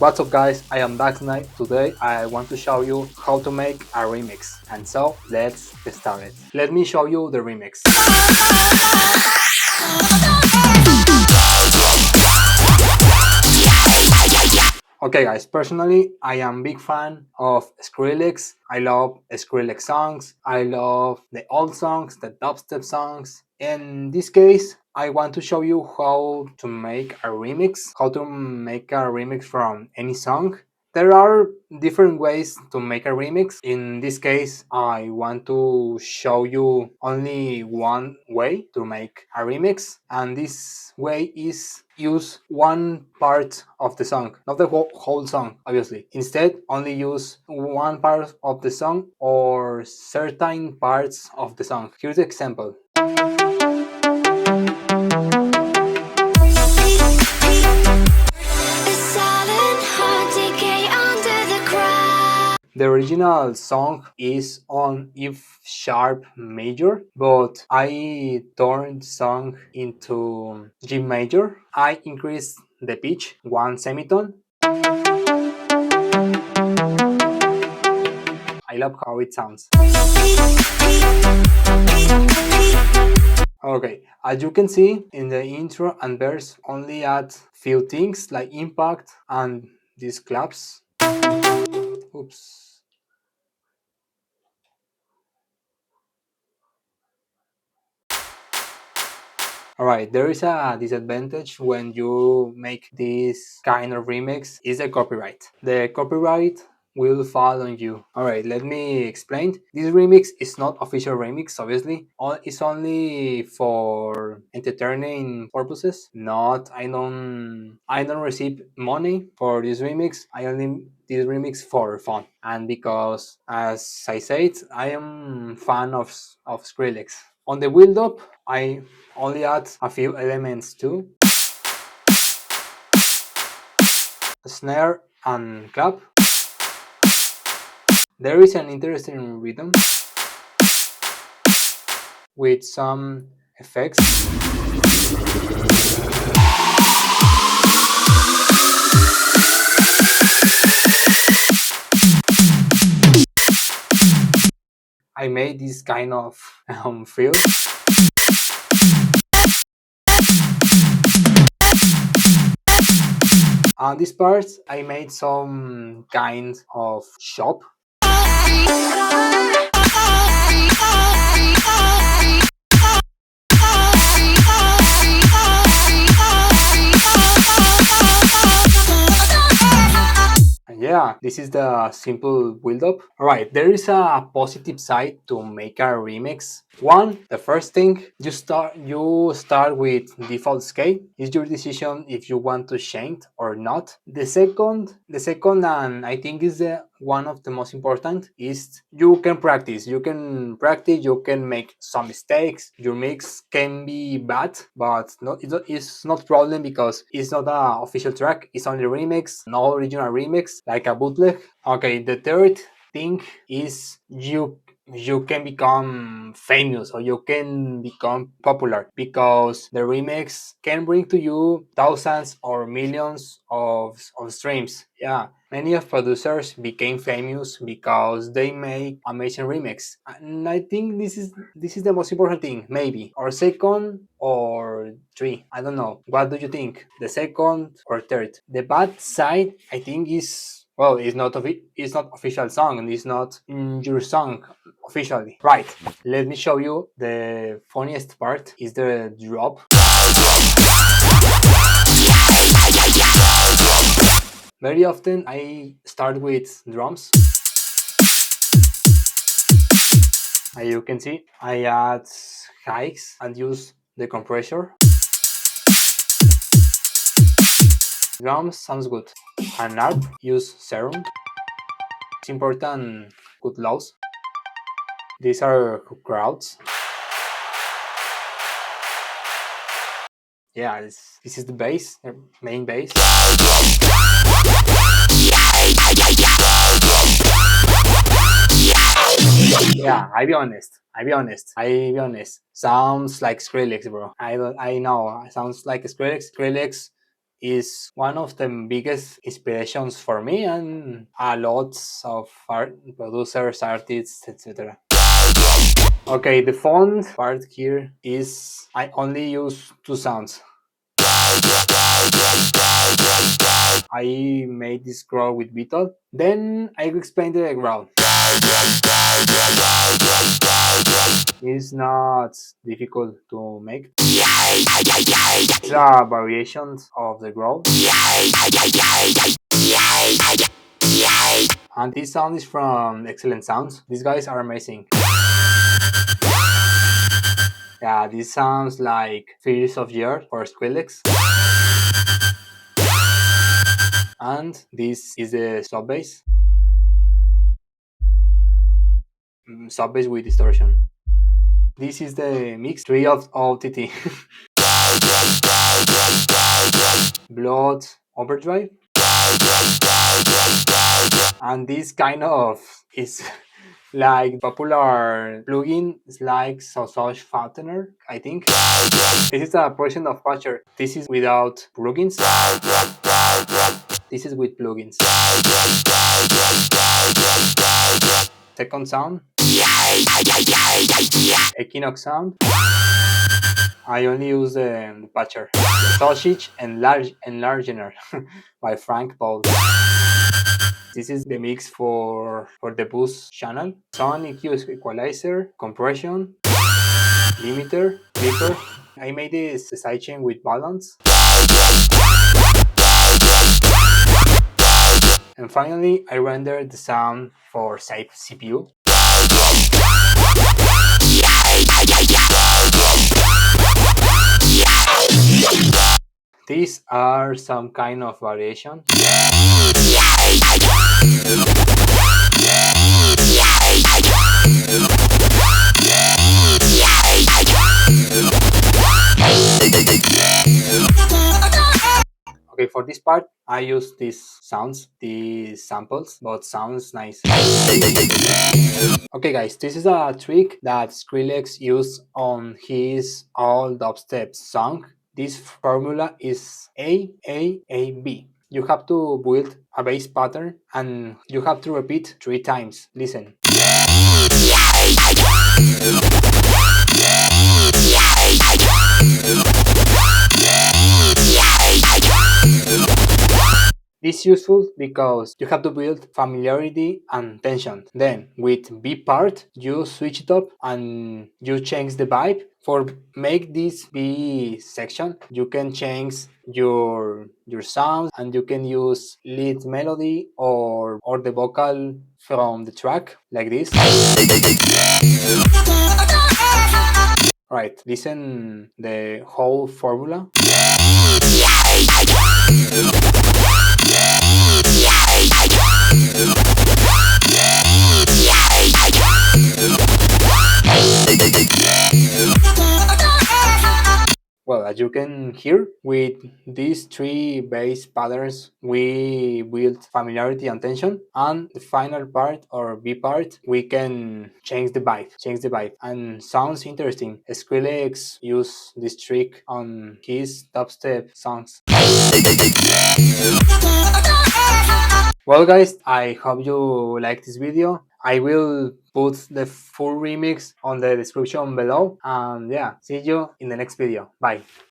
What's up guys, I am Daxnait. Today I want to show you how to make a remix. And so let's get started. Let me show you the remix. Okay guys, personally I am big fan of Skrillex. I love Skrillex songs. I love the old songs, the dubstep songs. In this case, I want to show you how to make a remix, from any song. There are different ways to make a remix. In this case, I want to show you only one way to make a remix, and this way is use one part of the song, not the whole song, obviously. Instead, only use one part of the song or certain parts of the song. Here's the example. The original song is on F sharp major, but I turned song into G major. I increased the pitch one semitone. I love how it sounds. Okay, as you can see in the intro and verse, only add few things like impact and these claps. Oops. Alright, there is a disadvantage when you make this kind of remix is the copyright. The copyright will fall on you. Alright, let me explain. This remix is not official remix, obviously. It's only for entertaining purposes. I don't receive money for this remix. I only this remix for fun. And because as I said, I am fan of Skrillex. On the build up, I only add a few elements too. A snare and clap. There is an interesting rhythm with some effects. I made this kind of feel. On this part, I made some kind of shop. Yeah, this is the simple build-up. Alright, there is a positive side to make a remix. One, the first thing, you start with default scale. It's your decision if you want to change or not. The second and I think is the one of the most important is you can practice. You can make some mistakes. Your mix can be bad, but it's not problem because it's not an official track. It's only a remix, no original remix, like a bootleg. Okay, the third thing is you can become famous or you can become popular because the remix can bring to you thousands or millions of streams. Yeah, many of producers became famous because they make amazing remix, and I think this is the most important thing, maybe, or second or three. I don't know. What do you think? The second or third? The bad side, I think, is well, it's not official song and it's not your song officially. Right. Let me show you the funniest part is the drop. Very often I start with drums. As you can see, I add hikes and use the compressor. Drums sounds good. And ARP, use serum. It's important, good lows. These are crowds. Yeah, this is the bass, the main bass. Yeah, I be honest. Sounds like Skrillex, bro. I know. Sounds like Skrillex. Skrillex is one of the biggest inspirations for me and a lot of art producers, artists, etc. Okay, the font part here is I only use two sounds. I made this growl with Beetle. Then I will explain the growl. It's not difficult to make. It's a variation of the growl. And this sound is from Excellent Sounds. These guys are amazing. Yeah, this sounds like Fears of Year or Skrillex. And this is the sub bass. Sub bass with distortion. This is the mix 3 of OTT. Blood Overdrive. And this kind of is like popular plugin. It's like Sausage Fattener, I think. This is a portion of Patcher. This is without plugins. This is with plugins. Second sound. Equinox sound. I only use the patcher. Sausage Enlargener by Frank Paul. This is the mix for the boost channel. Sound EQ equalizer, compression, limiter, clipper. I made this sidechain with balance. And finally, I rendered the sound for CPU. These are some kind of variation. Okay, for this part, I use these sounds, these samples, but sounds nice. Okay guys, this is a trick that Skrillex used on his old dubstep song. This formula is A, B. You have to build a bass pattern and you have to repeat 3 times. Listen. This is useful because you have to build familiarity and tension. Then with B part, you switch it up and you change the vibe. For make this B section, you can change your sounds and you can use lead melody or the vocal from the track like this. Right, listen the whole formula. Well, as you can hear, with these 3 bass patterns, we build familiarity and tension. And the final part, or B part, we can change the vibe. And sounds interesting. Skrillex used this trick on his dubstep songs. Well guys, I hope you like this video. I will put the full remix on the description below. And yeah, see you in the next video. Bye.